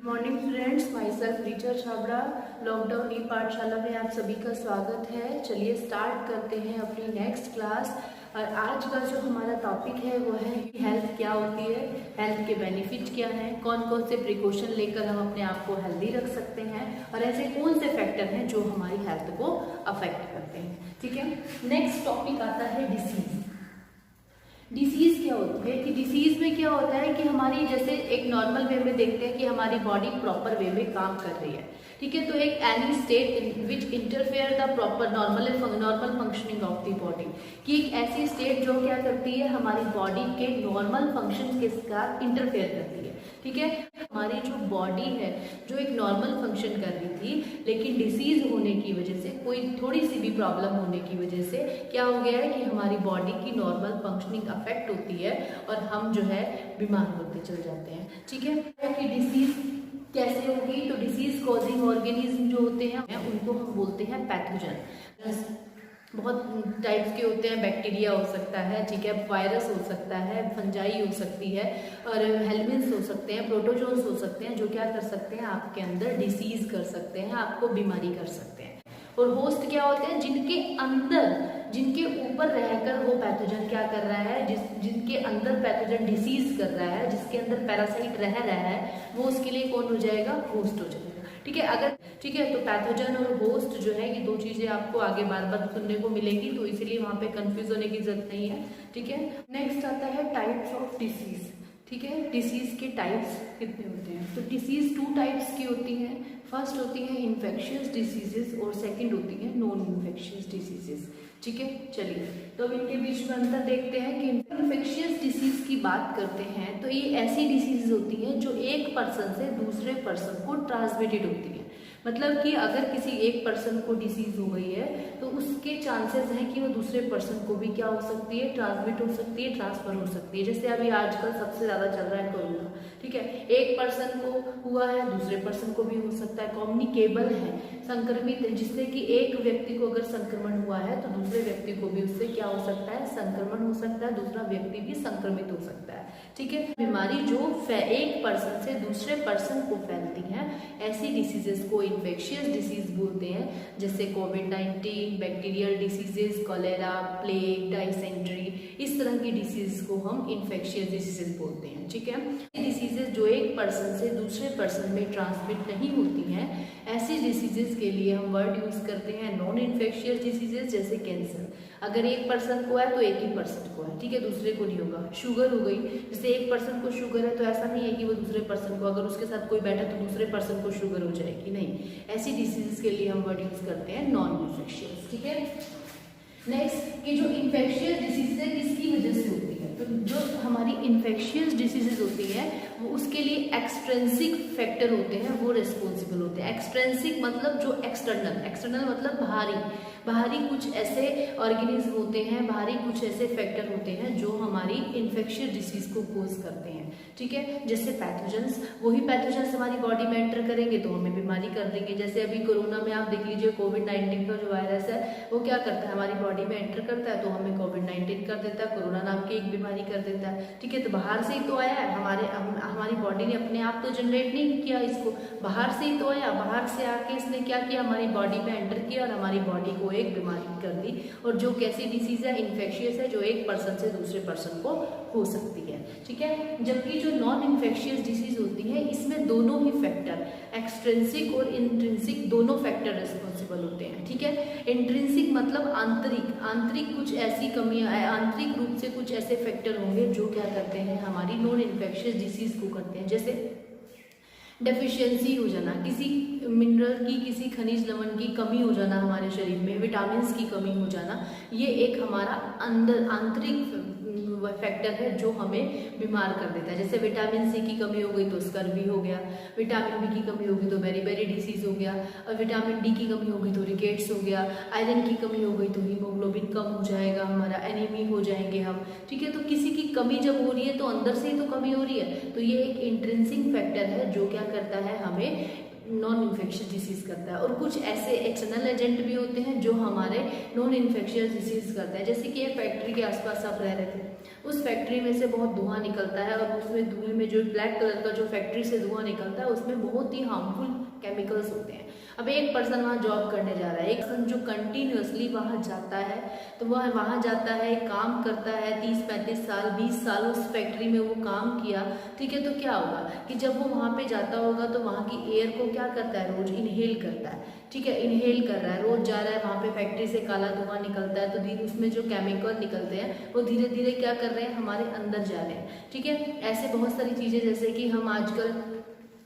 Morning students, myself Richa Chhabra. Lockdown e Pathshala में आप सभी का स्वागत है। चलिए स्टार्ट करते हैं अपनी नेक्स्ट क्लास। और आज का जो हमारा टॉपिक है वो है हेल्थ क्या होती है, हेल्थ के बेनिफिट क्या हैं, कौन कौन से प्रिकॉशन लेकर हम अपने आप को हेल्दी रख सकते हैं और ऐसे कौन से फैक्टर हैं जो हमारी हेल्थ को अफेक्ट करते हैं। ठीक है, नेक्स्ट टॉपिक आता है डिसीज। डिसीज क्या होती है कि डिसीज में क्या होता है कि हमारी जैसे एक नॉर्मल वे में देखते हैं कि हमारी बॉडी प्रॉपर वे में काम कर रही है। ठीक है, तो एक any state which interfere the proper normal functioning of the body, कि एक ऐसी स्टेट जो क्या करती है हमारी बॉडी के नॉर्मल फंक्शन के साथ इंटरफेयर करती है। ठीक है, हमारी जो बॉडी है जो एक नॉर्मल फंक्शन कर रही थी, लेकिन डिसीज होने की वजह से, कोई थोड़ी सी भी प्रॉब्लम होने की वजह से क्या हो गया है कि हमारी बॉडी की नॉर्मल फंक्शनिंग अफेक्ट होती है और हम जो है बीमार होते चले जाते हैं। ठीक है, कि डिसीज कैसे होगी, तो डिसीज कॉजिंग ऑर्गेनिज्म जो होते हैं उनको हम बोलते हैं पैथोजन। बहुत टाइप्स के होते हैं, बैक्टीरिया हो सकता है, ठीक है, वायरस हो सकता है, फंजाई हो सकती है और हेलमिन्स हो सकते हैं, प्रोटोजोन्स हो सकते हैं, जो क्या कर सकते हैं आपके अंदर डिसीज कर सकते हैं, आपको बीमारी कर सकते हैं। और होस्ट क्या होते हैं, जिनके अंदर, जिनके ऊपर रहकर वो पैथोजन क्या कर रहा है, जिनके अंदर पैथोजन डिसीज कर रहा है, जिसके अंदर पैरासाइट रह रहा है, वो उसके लिए कौन हो जाएगा, होस्ट हो जाएगा। ठीक है, अगर ठीक है, तो पैथोजन और होस्ट जो है ये दो चीजें आपको आगे बार बार सुनने को मिलेगी, तो इसीलिए वहां पे कंफ्यूज होने की जरूरत नहीं है। ठीक है, नेक्स्ट आता है टाइप्स ऑफ डिसीज। ठीक है, डिसीज के टाइप्स कितने होते हैं, तो डिसीज 2 टाइप्स की होती हैं। फर्स्ट होती है इन्फेक्शियस डिसीजेस और सेकंड होती है नॉन इन्फेक्शियस डिसीजेस। ठीक है, चलिए तो अब इनके बीच में अंतर देखते हैं कि इन्फेक्शियस डिसीज की बात करते हैं तो ये ऐसी डिसीज होती है जो एक पर्सन से दूसरे पर्सन को ट्रांसमिटेड होती है। मतलब कि अगर किसी एक पर्सन को डिसीज हो गई है तो उसके चांसेस हैं कि वो दूसरे पर्सन को भी क्या हो सकती है, ट्रांसमिट हो सकती है, ट्रांसफर हो सकती है। जैसे अभी आजकल सबसे ज्यादा चल रहा है कोरोना। ठीक है, एक पर्सन को हुआ है दूसरे पर्सन को भी हो सकता है, कम्युनिकेबल है, संक्रमित है, जिससे कि एक व्यक्ति को अगर संक्रमण हुआ है तो दूसरे व्यक्ति को भी उससे क्या हो सकता है, संक्रमण हो सकता है, दूसरा व्यक्ति भी संक्रमित हो सकता है। ठीक है, बीमारी जो एक पर्सन से दूसरे पर्सन को फैलती है ऐसी डिसीजेस को इन्फेक्शियस डिसीज बोलते हैं, जैसे कोविड-19, bacterial diseases, cholera, plague, dysentery, इस तरह की डिसीज को हम इन्फेक्शियस डिसीजेस बोलते हैं। ठीक है, ये डिसीजेस जो एक पर्सन से दूसरे पर्सन में ट्रांसमिट नहीं होती हैं, ऐसी डिसीजेस के लिए हम वर्ड यूज करते हैं नॉन इन्फेक्शियस डिसीजेस। जैसे कैंसर, अगर एक पर्सन को है तो एक ही पर्सन को है, ठीक है, दूसरे को नहीं होगा। शुगर हो गई, जैसे एक पर्सन को शुगर है तो ऐसा नहीं है कि वो दूसरे पर्सन को, अगर उसके साथ कोई बैठा तो दूसरे पर्सन को शुगर हो जाएगी, नहीं। ऐसी डिसीजेस के लिए हम वर्ड यूज करते हैं नॉन इन्फेक्शियस। ठीक है, नेक्स्ट कि जो इन्फेक्शियस डिसीज है किसकी वजह से होती है, तो जो हमारी इन्फेक्शियस डिसीजेज होती है वो उसके लिए एक्सट्रेंसिक फैक्टर होते हैं, वो रिस्पॉन्सिबल होते हैं। एक्सट्रेंसिक मतलब जो एक्सटर्नल, एक्सटर्नल मतलब बाहरी कुछ ऐसे ऑर्गेनिज्म होते हैं, बाहरी कुछ ऐसे फैक्टर होते हैं जो हमारी इन्फेक्शियस डिसीज को कोज करते हैं। ठीक है, जैसे पैथोजेंस, वही पैथोजेंस हमारी बॉडी में एंटर करेंगे तो हमें बीमारी कर देंगे। जैसे अभी कोरोना में आप देख लीजिए, कोविड-19 का जो वायरस है वो क्या करता है, हमारी बॉडी में एंटर करता है तो हमें कोविड-19 कर देता है, कोरोना नाम की एक बीमारी कर देता है। ठीक है, तो बाहर से ही तो आया है, हमारी बॉडी ने अपने आप तो जनरेट नहीं किया इसको, बाहर से ही तो आया, बाहर से आके इसने क्या किया, हमारी बॉडी में एंटर किया और हमारी बॉडी को एक बीमारी कर दी। और जो कैसी डिसीज है, इन्फेक्शियस है, जो एक पर्सन से दूसरे पर्सन को हो सकती है। ठीक है, जबकि जो नॉन इन्फेक्शियस डिसीज होती है इसमें दोनों ही फैक्टर, एक्सट्रिंसिक और इंट्रिंसिक, दोनों फैक्टर रिस्पॉन्सिबल होते हैं। ठीक है, इंट्रिंसिक मतलब आंतरिक कुछ ऐसी कमियां, आंतरिक रूप से कुछ ऐसे फैक्टर होंगे जो क्या करते हैं, हमारी नॉन इन्फेक्शियस डिसीज को करते हैं। जैसे डेफिशिएंसी हो जाना, किसी मिनरल की, किसी खनिज लवण की कमी हो जाना हमारे शरीर में, विटामिन्स की कमी हो जाना, ये एक हमारा आंतरिक फैक्टर है जो हमें बीमार कर देता है। जैसे विटामिन सी की कमी हो गई तो स्कर्वी हो गया, विटामिन बी की कमी हो गई तो बेरी डिसीज हो गया, और विटामिन डी की कमी हो गई तो रिकेट्स हो गया, आयरन की कमी हो गई तो हीमोग्लोबिन कम हो जाएगा, हमारा एनीमी हो जाएंगे हम। ठीक है, तो किसी की कमी जब हो रही है तो अंदर से ही तो कमी हो रही है, तो ये एक इंट्रिंसिक फैक्टर है जो क्या करता है, हमें नॉन इन्फेक्शियस डिसीज करता है। और कुछ ऐसे एक्सटर्नल एजेंट भी होते हैं जो हमारे नॉन इन्फेक्शियस डिसीज करते हैं। जैसे कि एक फैक्ट्री के आसपास आप रह रहे थे, उस फैक्ट्री में से बहुत धुआं निकलता है और उसमें धुएं में जो ब्लैक कलर का जो फैक्ट्री से धुआं निकलता है उसमें बहुत ही हार्मफुल केमिकल्स होते हैं। अब एक पर्सन वहाँ जॉब करने जा रहा है, एक पर्सन जो कंटिन्यूअसली वहाँ जाता है, तो वह वहाँ जाता है, काम करता है 30-35 साल 20 साल उस फैक्ट्री में वो काम किया, ठीक है। तो क्या होगा कि जब वो वहाँ पे जाता होगा तो वहाँ की एयर को क्या करता है, रोज इनहेल करता है, ठीक है। इनहेल कर रहा है, रोज जा रहा है वहाँ पे, फैक्ट्री से काला धुआं निकलता है, तो धीरे उसमें जो केमिकल निकलते हैं वो धीरे धीरे क्या कर रहे हैं, हमारे अंदर जा रहे हैं, ठीक है। ऐसे बहुत सारी चीज़ें, जैसे कि हम आजकल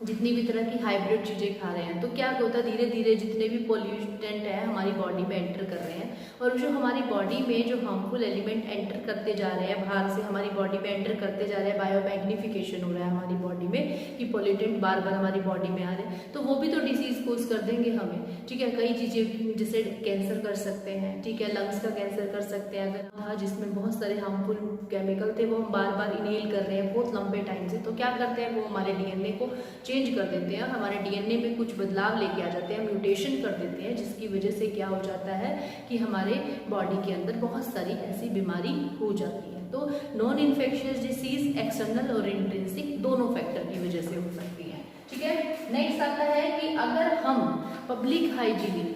जितनी भी तरह की हाइब्रिड चीज़ें खा रहे हैं, तो क्या होता है, धीरे धीरे जितने भी पोल्यूटेंट है हमारी बॉडी में एंटर कर रहे हैं, और जो हमारी बॉडी में जो हार्मफुल एलिमेंट एंटर करते जा रहे हैं, बाहर से हमारी बॉडी में एंटर करते जा रहे हैं, बायो मैग्निफिकेशन हो रहा है हमारी बॉडी में कि पोल्यूटेंट बार बार हमारी बॉडी में आ रहे हैं, तो वो भी तो डिसीज कोज कर देंगे हमें, ठीक है। कई चीज़ें जैसे कैंसर कर सकते हैं, ठीक है, लंग्स का कैंसर कर सकते हैं अगर था जिसमें बहुत सारे हार्मफुल केमिकल थे, वो हम बार बार इनहेल कर रहे हैं बहुत लंबे टाइम से, तो क्या करते हैं, वो हमारे डीएनए को चेंज कर देते हैं, हमारे डीएनए में कुछ बदलाव लेके आ जाते हैं, म्यूटेशन कर देते हैं, जिसकी वजह से क्या हो जाता है कि हमारे बॉडी के अंदर बहुत सारी ऐसी बीमारी हो जाती है। तो नॉन इन्फेक्शियस डिसीज एक्सटर्नल और इंट्रिंसिक दोनों फैक्टर की वजह से हो सकती है, ठीक है। नेक्स्ट आता है कि अगर हम पब्लिक हाइजीन,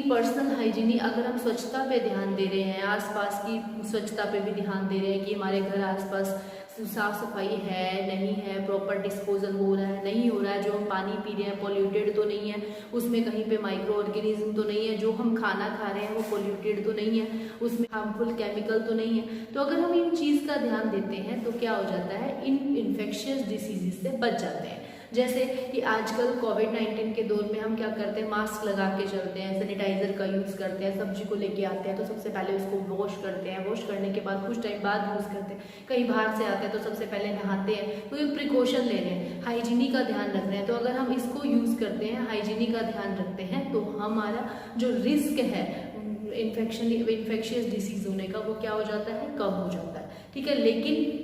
पर्सनल हाइजीनी, अगर हम स्वच्छता पे ध्यान दे रहे हैं, आसपास की स्वच्छता पे भी ध्यान दे रहे हैं कि हमारे घर आसपास साफ सफाई है नहीं है, प्रॉपर डिस्पोजल हो रहा है नहीं हो रहा है, जो हम पानी पी रहे हैं पॉल्यूटेड तो नहीं है, उसमें कहीं पे माइक्रो ऑर्गेनिज्म तो नहीं है, जो हम खाना खा रहे हैं वो पॉल्यूटेड तो नहीं है, उसमें हार्मफुल केमिकल तो नहीं है, तो अगर हम इन चीज़ का ध्यान देते हैं तो क्या हो जाता है, इन इन्फेक्शियस डिसीजेज से बच जाते हैं। जैसे कि आजकल कोविड-19 के दौर में हम क्या करते हैं, मास्क लगा के चलते हैं, सैनिटाइजर का यूज़ करते हैं, सब्जी को लेके आते हैं तो सबसे पहले उसको वॉश करते हैं, वॉश करने के बाद कुछ टाइम बाद यूज़ करते हैं, कहीं बाहर से आते हैं तो सबसे पहले नहाते हैं, तो ये प्रिकॉशन ले रहे हैं, हाइजीनी का ध्यान रख रहे हैं। तो अगर हम इसको यूज़ करते हैं, हाइजीनी का ध्यान रखते हैं, तो हमारा जो रिस्क है इन्फेक्शियस डिसीज होने का वो क्या हो जाता है, कम हो जाता है, ठीक है। लेकिन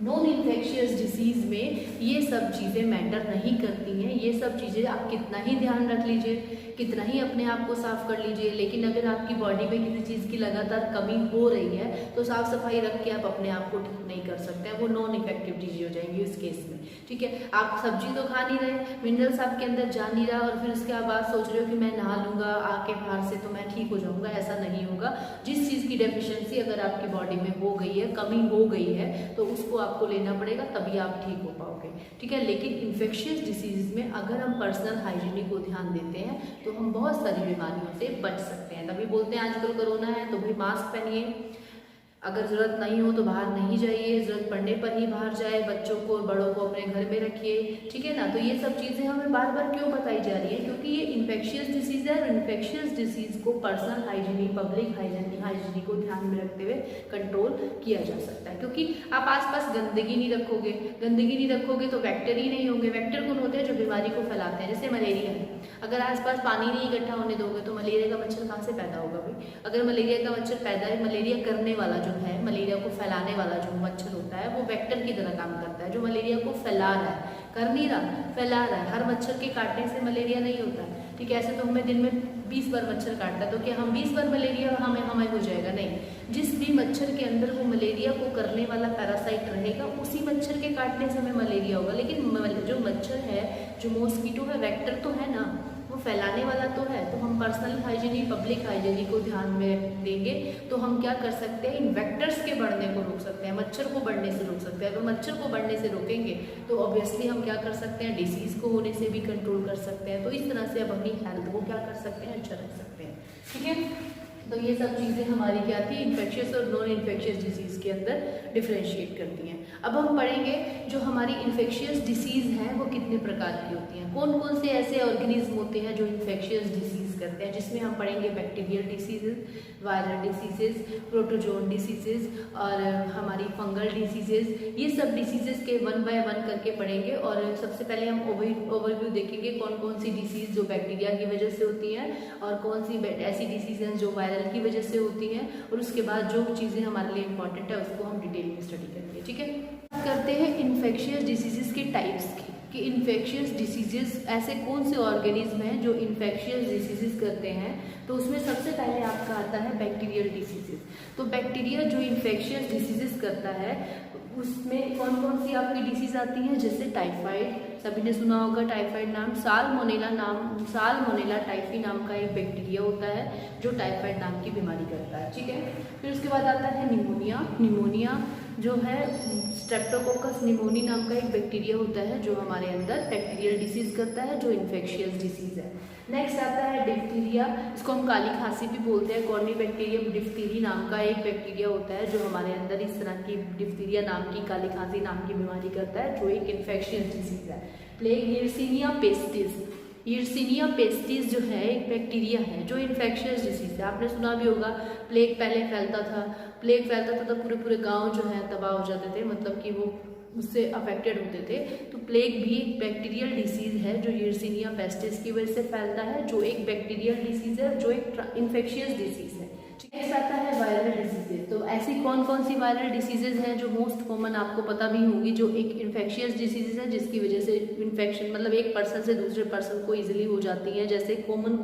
नॉन इन्फेक्शियस डिसीज में ये सब चीज़ें मैटर नहीं करती हैं, ये सब चीज़ें आप कितना ही ध्यान रख लीजिए, कितना ही अपने आप को साफ कर लीजिए, लेकिन अगर आपकी बॉडी में किसी चीज़ की लगातार कमी हो रही है तो साफ सफाई रख के आप अपने आप को ठीक नहीं कर सकते हैं, वो नॉन इफेक्टिव डिजीज हो जाएंगी उस केस में, ठीक है। आप सब्जी तो खा नहीं रहे, मिनरल्स आपके अंदर जा नहीं रहा, और फिर उसके बाद सोच रहे हो कि मैं नहा लूँगा आके बाहर से तो मैं ठीक हो जाऊँगा, ऐसा नहीं होगा। जिस चीज़ की डेफिशिएंसी अगर आपकी बॉडी में हो गई है, कमी हो गई है, तो उसको आपको लेना पड़ेगा, तभी आप ठीक हो पाओगे, ठीक है। लेकिन इन्फेक्शियस डिसीज में अगर हम पर्सनल हाइजीन को ध्यान देते हैं तो हम बहुत सारी बीमारियों से बच सकते हैं। तभी बोलते हैं आजकल कोरोना है तो भाई मास्क पहनिए, अगर ज़रूरत नहीं हो तो बाहर नहीं जाइए, ज़रूरत पड़ने पर ही बाहर जाए, बच्चों को बड़ों को अपने घर में रखिए, ठीक है ना। तो ये सब चीज़ें हमें बार बार क्यों बताई जा रही है, क्योंकि ये इन्फेक्शियस डिसीज़ है, और इन्फेक्शियस डिसीज़ को पर्सनल हाइजीनी, पब्लिक हाइजीनी को ध्यान में रखते हुए कंट्रोल किया जा सकता है। क्योंकि आप आसपास गंदगी नहीं रखोगे तो वेक्टर ही नहीं होंगे। वेक्टर कौन होते हैं, जो बीमारी को फैलाते हैं, जैसे मलेरिया है। अगर आसपास पानी नहीं इकट्ठा होने दोगे तो मलेरिया का मच्छर कहाँ से पैदा होगा भाई। अगर मलेरिया का मच्छर पैदा है, मलेरिया करने वाला जो है, मलेरिया को फैलाने वाला जो मच्छर होता है, वो वेक्टर की तरह काम करता है, जो मलेरिया को फैला रहा है, कर नहीं रहा, फैला रहा है। हर मच्छर के काटने से मलेरिया नहीं होता, ठीक है। ऐसे तो हमें दिन में 20 बार मच्छर काटता है, तो क्या हम 20 बार मलेरिया हमें हो जाएगा? नहीं। जिस भी मच्छर के अंदर वो मलेरिया को करने वाला पैरासाइट रहेगा, उसी मच्छर के काटने से हमें मलेरिया होगा। लेकिन जो मच्छर है, जो मॉस्किटो है, वेक्टर तो है ना, वो फैलाने वाला तो है। तो हम पर्सनल हाइजीनी, पब्लिक हाइजीनी को ध्यान में देंगे तो हम क्या कर सकते हैं, इन वेक्टर्स के बढ़ने को रोक सकते हैं, मच्छर को बढ़ने से रोक सकते हैं। अगर मच्छर को बढ़ने से रोकेंगे तो ऑब्वियसली हम क्या कर सकते हैं, डिसीज़ को होने से भी कंट्रोल कर सकते हैं। तो इस तरह से अब अपनी हेल्थ को क्या कर सकते हैं, अच्छा रख सकते हैं, ठीक है। तो ये सब चीज़ें हमारी क्या थी, इन्फेक्शियस और नॉन इन्फेक्शियस डिसीज़ के अंदर डिफ्रेंशिएट करती हैं। अब हम पढ़ेंगे जो हमारी इन्फेक्शियस डिसीज़ हैं वो कितने प्रकार की होती हैं, कौन कौन से ऐसे ऑर्गेनिज्म होते हैं जो इन्फेक्शियस डिसीज़ करते हैं, जिसमें हम पढ़ेंगे bacterial diseases, viral diseases, protozoan diseases और हमारी फंगल डिसीजेज। ये सब डिसीजेज के 1 बाय 1 करके पढ़ेंगे। और सबसे पहले हम ओवरव्यू देखेंगे कौन कौन सी डिसीज़ जो बैक्टीरिया की वजह से होती हैं और कौन सी ऐसी डिसीज़ हैं जो वायरल की वजह से होती हैं, और उसके बाद जो चीज़ें हमारे लिए इंपॉर्टेंट है उसको हम डिटेल में स्टडी करेंगे, ठीक है। बात करते हैं इन्फेक्शियस डिसीजेस के टाइप्स की। कि इन्फेक्शियस डिसीजेस ऐसे कौन से ऑर्गेनिज्म हैं जो इन्फेक्शियस डिसीजेस करते हैं। तो उसमें सबसे पहले आपका आता है बैक्टीरियल डिसीजेस। तो बैक्टीरिया जो इन्फेक्शियस डिसीजेस करता है उसमें कौन कौन सी आपकी डिसीज आती हैं, जैसे टाइफाइड, सभी ने सुना होगा टाइफाइड नाम। साल्मोनेला टाइफी नाम का एक बैक्टीरिया होता है जो टाइफाइड नाम की बीमारी करता है, ठीक है। फिर उसके बाद आता है निमोनिया जो है स्ट्रेप्टोकोकस निमोनी नाम का एक बैक्टीरिया होता है जो हमारे अंदर बैक्टीरियल डिसीज करता है, जो इन्फेक्शियस डिसीज है। नेक्स्ट आता है डिप्थीरिया, इसको हम काली खांसी भी बोलते हैं। कॉर्निबैक्टीरियम डिप्थीरी नाम का एक बैक्टीरिया होता है जो हमारे अंदर इस तरह की डिप्थीरिया नाम की काली खांसी नाम की बीमारी करता है, जो एक इन्फेक्शियस डिसीज है। प्लेग यर्सीनिया पेस्टिस जो है एक बैक्टीरिया है जो इन्फेक्शियस डिसीज है। आपने सुना भी होगा प्लेग पहले फैलता था तो पूरे गांव जो है तबाह हो जाते थे, मतलब कि वो उससे अफेक्टेड होते थे। तो प्लेग भी एक बैक्टीरियल डिसीज है जो यर्सीनिया पेस्टिस की वजह से फैलता है, जो एक बैक्टीरियल डिसीज है, जो एक इन्फेक्शियस डिसीज है। नेक्स्ट आता है वायरल डिसीजेज। तो ऐसी कौन कौन सी वायरल डिसीजेज हैं जो मोस्ट कॉमन आपको पता भी होगी, जो एक इन्फेक्शियस डिसीजेज है जिसकी वजह से इन्फेक्शन मतलब एक पर्सन से दूसरे पर्सन को इजीली हो जाती है, जैसे कॉमन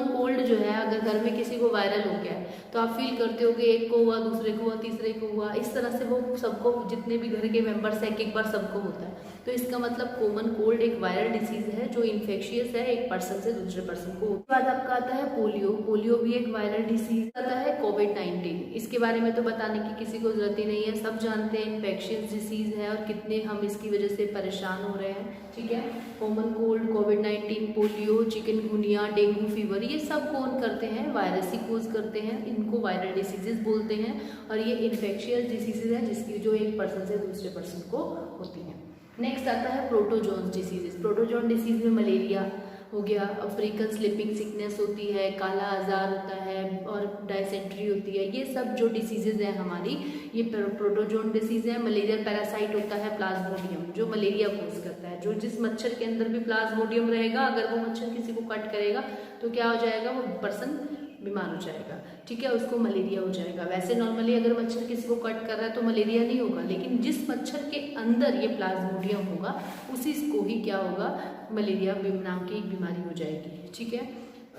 कोल्ड जो है, अगर घर में किसी को वायरल हो गया है तो आप फील करते हो कि एक को हुआ, दूसरे को हुआ, तीसरे को हुआ, इस तरह से वो सबको, जितने भी घर के मेंबर्स हैं एक बार सबको होता है। तो इसका मतलब कॉमन कोल्ड एक वायरल डिसीज है जो इन्फेक्शियस है, एक पर्सन से दूसरे पर्सन को। उसके बाद आपका आता है पोलियो भी एक वायरल डिसीज आता है। कोविड-19, इसके बारे में तो बताने की किसी को जरूरत ही नहीं है, सब जानते हैं इन्फेक्शियस डिसीज है और कितने हम इसकी वजह से परेशान हो रहे हैं, ठीक है। कॉमन कोल्ड, कोविड-19, पोलियो, चिकनगुनिया, डेंगू फीवर, ये सब कौन करते हैं, वायरस ही कोज करते हैं, इनको वायरल डिसीजेस बोलते हैं। और ये इन्फेक्शियस डिसीजेज है जिसकी जो एक पर्सन से दूसरे पर्सन को होती है। नेक्स्ट आता है प्रोटोजोन डिसीजेस। प्रोटोजोन डिसीज में मलेरिया हो गया, अफ्रीकन स्लीपिंग सिकनेस होती है, काला आजार होता है और डायसेंट्री होती है। ये सब जो डिसीजेज हैं हमारी, ये प्रोटोजोन डिसीज है। मलेरिया पैरासाइट होता है प्लाज्मोडियम जो मलेरिया कोज करता है, जो जिस मच्छर के अंदर भी प्लाज्मोडियम रहेगा, अगर वो मच्छर किसी को कट करेगा तो क्या हो जाएगा, वो पर्सन बीमार हो जाएगा, ठीक है, उसको मलेरिया हो जाएगा। वैसे नॉर्मली अगर मच्छर किसी को कट कर रहा है तो मलेरिया नहीं होगा, लेकिन जिस मच्छर के अंदर ये प्लाज्मोडियम होगा उसी को ही क्या होगा, मलेरिया नाम की एक बीमारी हो जाएगी, ठीक है।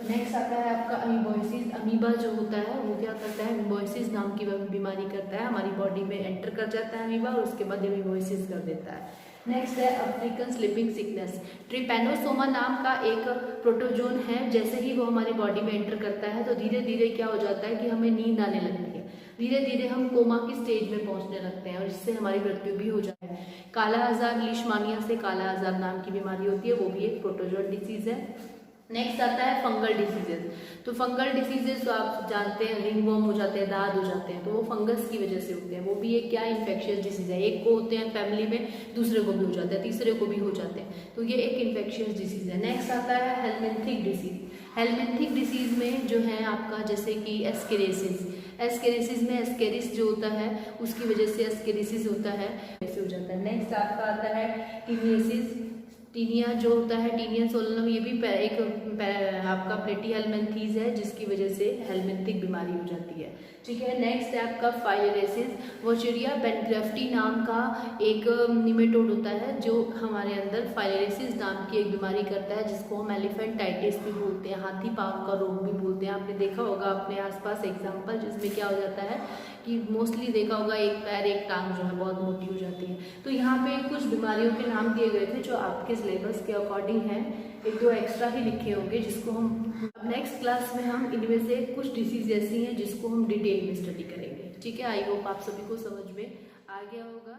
नेक्स्ट आता है आपका अमीबोसिस। अमीबा जो होता है वो क्या करता है, अमीबोसिस नाम की बीमारी करता है, हमारी बॉडी में एंटर कर जाता है अमीबा और उसके बाद अमीबोसिस कर देता है। नेक्स्ट है अफ्रीकन स्लीपिंग सिकनेस। ट्रिपैनोसोमा नाम का एक प्रोटोजोन है, जैसे ही वो हमारी बॉडी में एंटर करता है तो धीरे धीरे क्या हो जाता है कि हमें नींद आने लगती है, धीरे धीरे हम कोमा की स्टेज में पहुंचने लगते हैं और इससे हमारी मृत्यु भी हो जाती है। काला आजार, लीशमानिया से काला आजार नाम की बीमारी होती है, वो भी एक प्रोटोजोन डिसीज है। नेक्स्ट आता है फंगल डिसीजेज। तो फंगल डिसीजेज तो आप जानते हैं, रिंगवर्म हो जाते हैं, दाद हो जाते हैं, तो वो फंगस की वजह से होते हैं। वो भी एक क्या इन्फेक्शियस डिसीज है, एक को होते हैं फैमिली में, दूसरे को भी हो जाते हैं, तीसरे को भी हो जाते हैं, तो ये एक इन्फेक्शियस डिसीज है। नेक्स्ट आता है हेलमिंथिक डिसीज। हेलमिंथिक डिसीज में जो है आपका जैसे कि एस्केरेसिस में एस्केरिस जो होता है उसकी वजह से एस्केरिसिस होता है, ऐसे हो जाता है। नेक्स्ट आपका आता है टीनियसिस। टीनिया जो होता है, टीनियन सोलनम, ये भी एक आपका प्लेटी हेलमिंथीज है जिसकी वजह से हेलमिंथिक बीमारी हो जाती है, ठीक है। नेक्स्ट है आपका फाइलेरियासिस। वोचेरिया बेनक्राफ्टी नाम का एक निमेटोड होता है जो हमारे अंदर फाइलेरियासिस नाम की एक बीमारी करता है, जिसको हम एलिफेंटाइटिस भी बोलते हैं, हाथी पाँव का रोग भी बोलते हैं। आपने देखा होगा अपने आसपास एग्जाम्पल जिसमें क्या हो जाता है कि मोस्टली देखा होगा एक पैर एक टांग जो है बहुत मोटी हो जाती है। तो यहाँ पे कुछ बीमारियों के नाम दिए गए थे जो आपके सिलेबस के अकॉर्डिंग हैं, एक दो एक्स्ट्रा ही लिखे होंगे जिसको हम नेक्स्ट क्लास में हम इनमें से कुछ डिसीज ऐसी हैं जिसको हम डिटेल में स्टडी करेंगे, ठीक है। आई होप आप सभी को समझ में आ गया होगा।